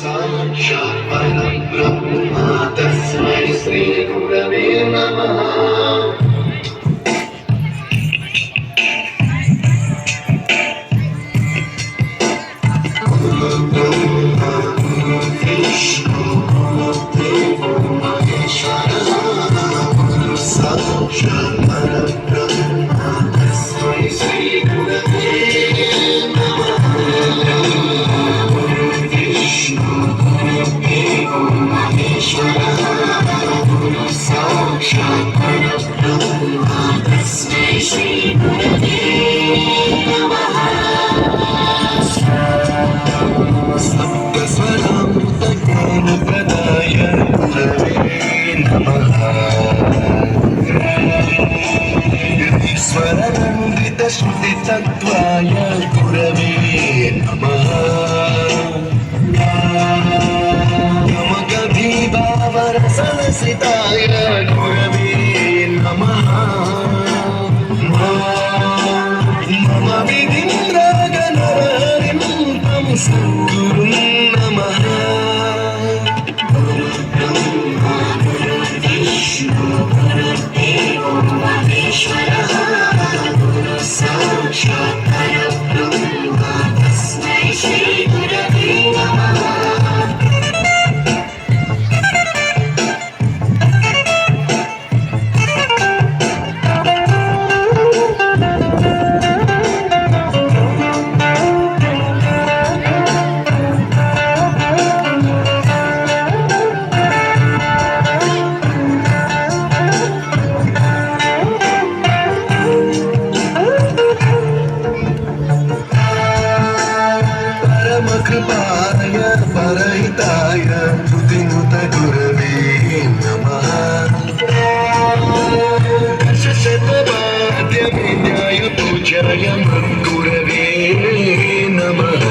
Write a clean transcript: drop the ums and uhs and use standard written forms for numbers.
साक्षात् परब्रह्म तस्मै श्री गुरवे नमः। साक्षात् परब्रह्म तस्मै श्री गुरवे साक्षात् परब्रह्म तस्मै श्री गुरवे नमः। सप्तस्वरामृतज्ञानप्रदाय गुरवे नमः। ईश्वरनन्दितश्रुतितत्त्वाय गुरवे नमः। गमगभीभावरसलसिताय गुरवे नमः। मम विधिन्द्रागनरहरिं तं सद्गुरुं नमः। गुरुर्ब्रह्मा गुरुर्विष्णु गुरुर्देवो महेश्वरः गुरुः साक्षात् परब्रह्म तस्मै श्री गुरवे नमः। परमकृपाय परहिताय धृतिनुत गुरवे नमः। दशशतवाद्यविद्याय पूजाय मद्गुरवे नमः।